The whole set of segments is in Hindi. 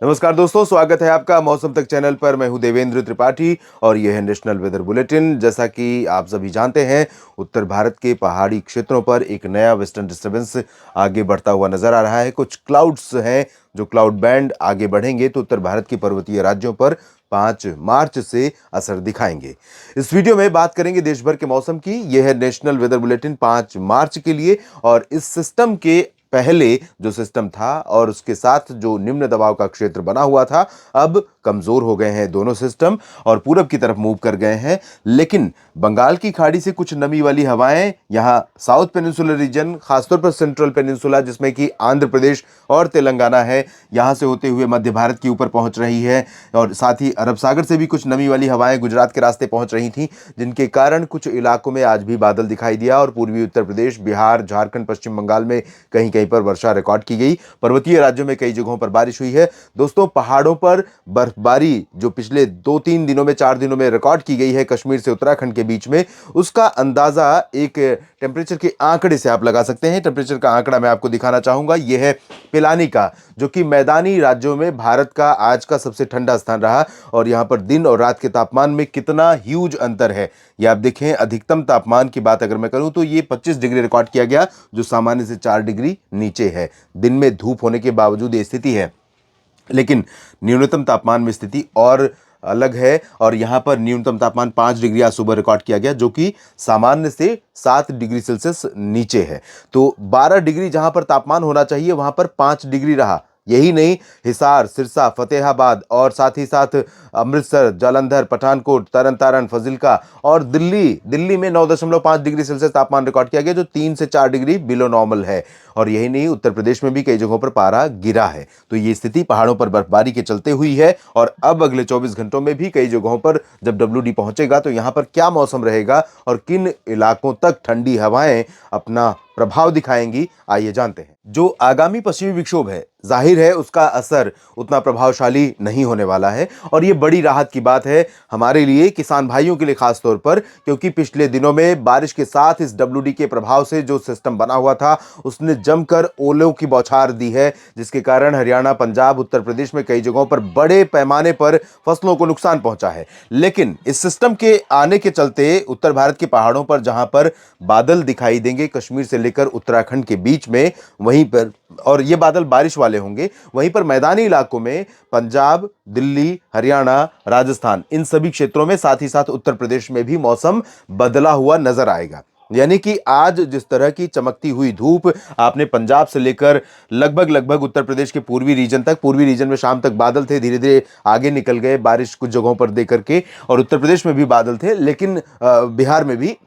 नमस्कार दोस्तों, स्वागत है आपका मौसम तक चैनल पर। मैं हूं देवेंद्र त्रिपाठी और यह है नेशनल वेदर बुलेटिन। जैसा कि आप सभी जानते हैं, उत्तर भारत के पहाड़ी क्षेत्रों पर एक नया वेस्टर्न डिस्टर्बेंस आगे बढ़ता हुआ नजर आ रहा है। कुछ क्लाउड्स हैं जो क्लाउड बैंड आगे बढ़ेंगे तो उत्तर भारत के पर्वतीय राज्यों पर 5 मार्च से असर दिखाएंगे। इस वीडियो में बात करेंगे देश भर के मौसम की। यह है नेशनल वेदर बुलेटिन 5 मार्च के लिए। और इस सिस्टम के पहले जो सिस्टम था और उसके साथ जो निम्न दबाव का क्षेत्र बना हुआ था, अब कमजोर हो गए हैं दोनों सिस्टम और पूरब की तरफ मूव कर गए हैं। लेकिन बंगाल की खाड़ी से कुछ नमी वाली हवाएं यहां साउथ पेनिनसुलर रीजन, खासतौर पर सेंट्रल पेनिनसुला जिसमें कि आंध्र प्रदेश और तेलंगाना है, यहां से होते हुए मध्य भारत के ऊपर पहुंच रही है। और साथ ही अरब सागर से भी कुछ नमी वाली हवाएं गुजरात के रास्ते पहुंच रही थी, जिनके कारण कुछ इलाकों में आज भी बादल दिखाई दिया और पूर्वी उत्तर प्रदेश, बिहार, झारखंड, पश्चिम बंगाल में कहीं कहीं पर वर्षा रिकॉर्ड की गई। पर्वतीय राज्यों में कई जगहों पर बारिश हुई है। दोस्तों, पहाड़ों पर बर्फबारी जो पिछले 2-3 दिनों में, 4 दिनों में रिकॉर्ड की गई है कश्मीर से उत्तराखंड के बीच में, उसका अंदाजा एक टेम्परेचर के आंकड़े से आप लगा सकते हैं। टेम्परेचर का आंकड़ा मैं आपको दिखाना चाहूंगा। यह है पिलानी का, जो कि मैदानी राज्यों में भारत का आज का सबसे ठंडा स्थान रहा। और यहां पर दिन और रात के तापमान में कितना ह्यूज अंतर है ये आप देखें। अधिकतम तापमान की बात अगर मैं करूं तो ये 25 डिग्री रिकॉर्ड किया गया, जो सामान्य से 4 डिग्री नीचे है। दिन में धूप होने के बावजूद ये स्थिति है, लेकिन न्यूनतम तापमान में स्थिति और अलग है। और यहां पर न्यूनतम तापमान 5 डिग्री आज सुबह रिकॉर्ड किया गया, जो कि सामान्य से 7 डिग्री सेल्सियस नीचे है। तो 12 डिग्री जहां पर तापमान होना चाहिए वहां पर 5 डिग्री रहा। यही नहीं, हिसार, सिरसा, फतेहाबाद और साथ ही साथ अमृतसर, जालंधर, पठानकोट, तरन तारण, फजिल्का और दिल्ली में 9.5 डिग्री सेल्सियस तापमान रिकॉर्ड किया गया, जो 3 से 4 डिग्री बिलो नॉर्मल है। और यही नहीं, उत्तर प्रदेश में भी कई जगहों पर पारा गिरा है। तो ये स्थिति पहाड़ों पर बर्फबारी के चलते हुई है। और अब अगले 24 घंटों में भी कई जगहों पर जब WD पहुंचेगा तो यहां पर क्या मौसम रहेगा और किन इलाकों तक ठंडी हवाएं अपना प्रभाव दिखाएंगी, आइए जानते हैं। जो आगामी पश्चिमी विक्षोभ है, जाहिर है उसका असर उतना प्रभावशाली नहीं होने वाला है। और यह बड़ी राहत की बात है हमारे लिए, किसान भाइयों के लिए खास तौर पर, क्योंकि पिछले दिनों में बारिश के साथ इस WD के प्रभाव से जो सिस्टम बना हुआ था उसने जमकर ओलों की बौछार दी है, जिसके कारण हरियाणा, पंजाब, उत्तर प्रदेश में कई जगहों पर बड़े पैमाने पर फसलों को नुकसान पहुंचा है। लेकिन इस सिस्टम के आने के चलते उत्तर भारत के पहाड़ों पर जहां पर बादल दिखाई देंगे कश्मीर से लेकर उत्तराखंड के बीच में, वहीं पर, और ये बादल बारिश वाले होंगे, वहीं पर मैदानी इलाकों में पंजाब, दिल्ली, हरियाणा, राजस्थान, इन सभी क्षेत्रों में, साथ ही साथ उत्तर प्रदेश में भी मौसम बदला हुआ नजर आएगा। यानी कि आज जिस तरह की चमकती हुई धूप आपने पंजाब से लेकर लगभग उत्तर प्रदेश के पूर्वी रीजन तक, पूर्वी रीजन में शाम तक बादल थे, धीरे धीरे आगे निकल गए बारिश कुछ जगहों पर दे करके, और उत्तर प्रदेश में भी बादल थे, लेकिन बिहार में भी,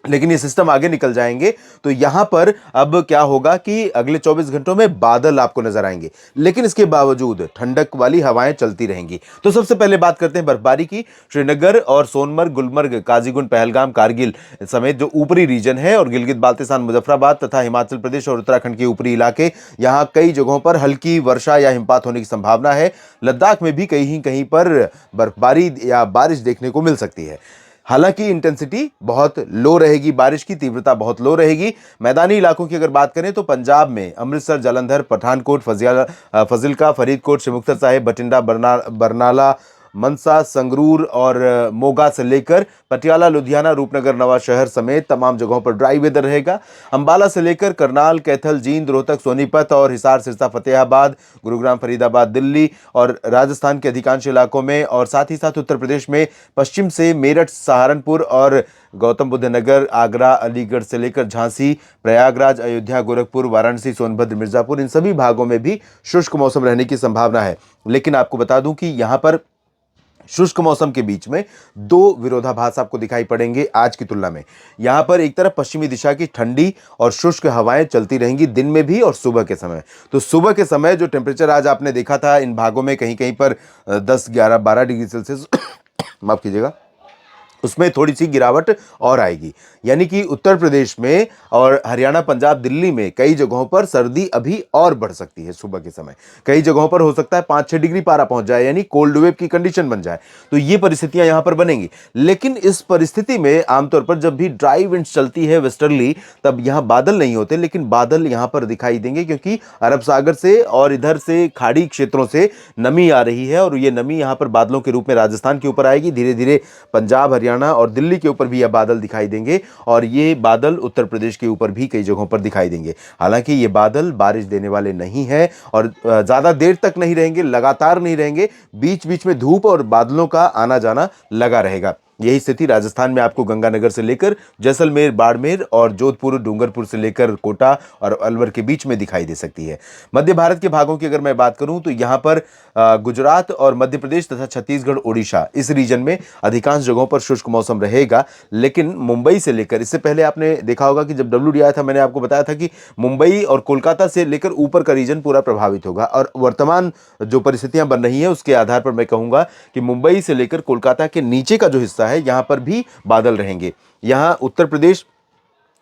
लेकिन ये सिस्टम आगे निकल जाएंगे तो यहां पर अब क्या होगा कि अगले 24 घंटों में बादल आपको नजर आएंगे, लेकिन इसके बावजूद ठंडक वाली हवाएं चलती रहेंगी। तो सबसे पहले बात करते हैं बर्फबारी की। श्रीनगर और सोनमर्ग, गुलमर्ग, काजीगुंड, पहलगाम, कारगिल समेत जो ऊपरी रीजन है और गिलगित बाल्तिस्तान, मुजफ्फराबाद तथा हिमाचल प्रदेश और उत्तराखंड के ऊपरी इलाके, यहां कई जगहों पर हल्की वर्षा या हिमपात होने की संभावना है। लद्दाख में भी कहीं कहीं पर बर्फबारी या बारिश देखने को मिल सकती है। हालांकि इंटेंसिटी बहुत लो रहेगी, बारिश की तीव्रता बहुत लो रहेगी। मैदानी इलाकों की अगर बात करें तो पंजाब में अमृतसर, जालंधर, पठानकोट, फजिल्का, फरीदकोट, श्रीमुक्तसर साहिब, बठिंडा, बरनाला, मनसा, संगरूर और मोगा से लेकर पटियाला, लुधियाना, रूपनगर, नवाशहर समेत तमाम जगहों पर ड्राई वेदर रहेगा। अंबाला से लेकर करनाल, कैथल, जींद, रोहतक, सोनीपत और हिसार, सिरसा, फतेहाबाद, गुरुग्राम, फरीदाबाद, दिल्ली और राजस्थान के अधिकांश इलाकों में, और साथ ही साथ उत्तर प्रदेश में पश्चिम से मेरठ, सहारनपुर और गौतम बुद्ध नगर, आगरा, अलीगढ़ से लेकर झांसी, प्रयागराज, अयोध्या, गोरखपुर, वाराणसी, सोनभद्र, मिर्जापुर, इन सभी भागों में भी शुष्क मौसम रहने की संभावना है। लेकिन आपको बता दूं कि यहां पर शुष्क मौसम के बीच में दो विरोधाभास आपको दिखाई पड़ेंगे आज की तुलना में। यहां पर एक तरफ पश्चिमी दिशा की ठंडी और शुष्क हवाएं चलती रहेंगी दिन में भी और सुबह के समय। तो सुबह के समय जो टेम्परेचर आज आपने देखा था इन भागों में कहीं कहीं पर 10, 11, 12 डिग्री सेल्सियस माफ कीजिएगा, उसमें थोड़ी सी गिरावट और आएगी। यानी कि उत्तर प्रदेश में और हरियाणा, पंजाब, दिल्ली में कई जगहों पर सर्दी अभी और बढ़ सकती है सुबह के समय। कई जगहों पर हो सकता है 5-6 डिग्री पारा पहुंच जाए, यानी कोल्ड वेव की कंडीशन बन जाए। तो ये परिस्थितियां यहां पर बनेंगी। लेकिन इस परिस्थिति में आमतौर पर जब भी ड्राई विंड्स चलती है वेस्टर्ली, तब यहां बादल नहीं होते, लेकिन बादल यहां पर दिखाई देंगे, क्योंकि अरब सागर से और इधर से खाड़ी क्षेत्रों से नमी आ रही है और ये नमी यहां पर बादलों के रूप में राजस्थान के ऊपर आएगी। धीरे धीरे पंजाब, हरियाणा और दिल्ली के ऊपर भी यह बादल दिखाई देंगे और ये बादल उत्तर प्रदेश के ऊपर भी कई जगहों पर दिखाई देंगे। हालांकि ये बादल बारिश देने वाले नहीं हैं और ज्यादा देर तक नहीं रहेंगे, लगातार नहीं रहेंगे। बीच बीच में धूप और बादलों का आना जाना लगा रहेगा। यही स्थिति राजस्थान में आपको गंगानगर से लेकर जैसलमेर, बाड़मेर और जोधपुर, डूंगरपुर से लेकर कोटा और अलवर के बीच में दिखाई दे सकती है। मध्य भारत के भागों की अगर मैं बात करूं तो यहां पर गुजरात और मध्य प्रदेश तथा छत्तीसगढ़, ओडिशा, इस रीजन में अधिकांश जगहों पर शुष्क मौसम रहेगा। लेकिन मुंबई से लेकर, इससे पहले आपने देखा होगा कि जब WD आया था, मैंने आपको बताया था कि मुंबई और कोलकाता से लेकर ऊपर का रीजन पूरा प्रभावित होगा। और वर्तमान जो परिस्थितियां बन रही हैं उसके आधार पर मैं कहूंगा कि मुंबई से लेकर कोलकाता के नीचे का जो हिस्सा है यहां पर भी बादल रहेंगे। यहां उत्तर प्रदेश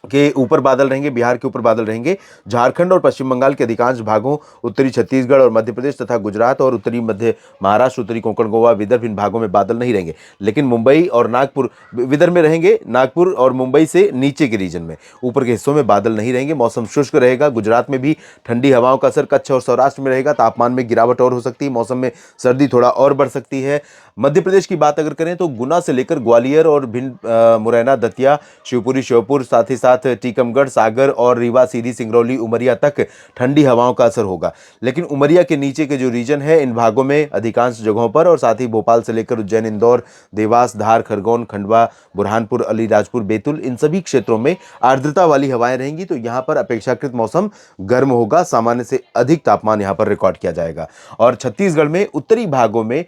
के ऊपर बादल रहेंगे, बिहार के ऊपर बादल रहेंगे, झारखंड और पश्चिम बंगाल के अधिकांश भागों, उत्तरी छत्तीसगढ़ और मध्य प्रदेश तथा गुजरात और उत्तरी मध्य महाराष्ट्र, उत्तरी कोंकण, गोवा, विदर्भ, इन भागों में बादल नहीं रहेंगे। लेकिन मुंबई और नागपुर, विदर्भ में रहेंगे, नागपुर और मुंबई से नीचे के रीजन में, ऊपर के हिस्सों में बादल नहीं रहेंगे। मौसम शुष्क रहेगा। गुजरात में भी ठंडी हवाओं का असर कच्छ और सौराष्ट्र में रहेगा। तापमान में गिरावट और हो सकती है, मौसम में सर्दी थोड़ा और बढ़ सकती है। मध्य प्रदेश की बात अगर करें तो गुना से लेकर ग्वालियर और भिंड, मुरैना, दतिया, शिवपुरी, श्योपुर, साथ ही साथ टीकमगढ़, सागर और रीवा, सीधी, सिंगरौली, उमरिया तक ठंडी हवाओं का असर होगा। लेकिन उमरिया के नीचे के जो रीजन है, इन भागों में अधिकांश जगहों पर और साथ ही भोपाल से लेकर उज्जैन, इंदौर, देवास, धार, खरगोन, खंडवा, बुरहानपुर, अलीराजपुर, बैतूल, इन सभी क्षेत्रों में आर्द्रता वाली हवाएं रहेंगी। तो यहां पर अपेक्षाकृत मौसम गर्म होगा, सामान्य से अधिक तापमान यहां पर रिकॉर्ड किया जाएगा। और छत्तीसगढ़ में उत्तरी भागों में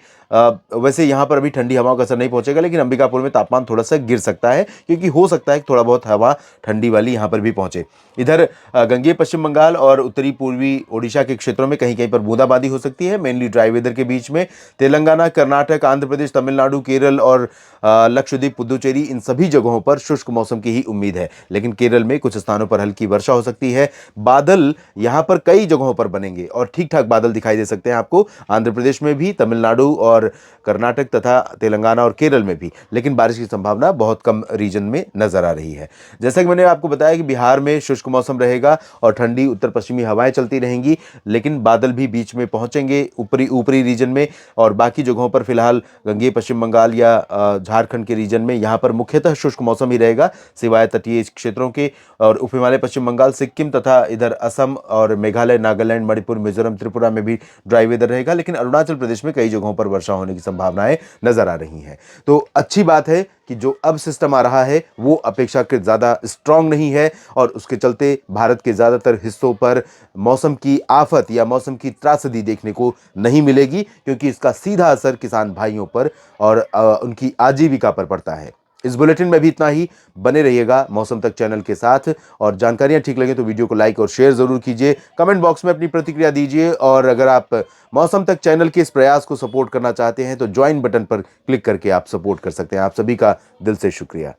वैसे यहां पर अभी ठंडी हवाओं का असर नहीं पहुंचेगा, लेकिन अंबिकापुर में तापमान थोड़ा सा गिर सकता है, क्योंकि हो सकता है कि थोड़ा बहुत हवा ठंडी वाली यहां पर भी पहुंचे। इधर गंगेय पश्चिम बंगाल और उत्तरी पूर्वी ओडिशा के क्षेत्रों में कहीं कहीं पर बूंदाबांदी हो सकती है, मेनली ड्राई वेदर के बीच में। तेलंगाना, कर्नाटक, आंध्र प्रदेश, तमिलनाडु, केरल और लक्षद्वीप, पुदुचेरी, इन सभी जगहों पर शुष्क मौसम की ही उम्मीद है। लेकिन केरल में कुछ स्थानों पर हल्की वर्षा हो सकती है। बादल यहां पर कई जगहों पर बनेंगे और ठीक ठाक बादल दिखाई दे सकते हैं आपको, आंध्र प्रदेश में भी, तमिलनाडु और कर्नाटक तथा तेलंगाना और केरल में भी। लेकिन बारिश की संभावना बहुत कम रीजन में नजर आ रही है। जैसा कि मैंने आपको बताया कि बिहार में शुष्क मौसम रहेगा और ठंडी उत्तर पश्चिमी हवाएं चलती रहेंगी, लेकिन बादल भी बीच में पहुंचेंगे ऊपरी रीजन में। और बाकी जगहों पर फिलहाल गंगेय पश्चिम बंगाल या झारखंड के रीजन में यहां पर मुख्यतः शुष्क मौसम ही रहेगा, सिवाय तटीय क्षेत्रों के। और उप हिमालय पश्चिम बंगाल, सिक्किम तथा इधर असम और मेघालय, नागालैंड, मणिपुर, मिजोरम, त्रिपुरा में भी ड्राई वेदर रहेगा। लेकिन अरुणाचल प्रदेश में कई जगहों पर वर्षा होने की संभावनाएं नजर आ रही हैं। तो अच्छी बात है कि जो अब सिस्टम आ रहा है वो अपेक्षाकृत ज्यादा स्ट्रांग नहीं है और उसके चलते भारत के ज्यादातर हिस्सों पर मौसम की आफत या मौसम की त्रासदी देखने को नहीं मिलेगी, क्योंकि इसका सीधा असर किसान भाइयों पर और उनकी आजीविका पर पड़ता है। इस बुलेटिन में भी इतना ही। बने रहिएगा मौसम तक चैनल के साथ और जानकारियां ठीक लगे तो वीडियो को लाइक और शेयर जरूर कीजिए। कमेंट बॉक्स में अपनी प्रतिक्रिया दीजिए और अगर आप मौसम तक चैनल के इस प्रयास को सपोर्ट करना चाहते हैं तो ज्वाइन बटन पर क्लिक करके आप सपोर्ट कर सकते हैं। आप सभी का दिल से शुक्रिया।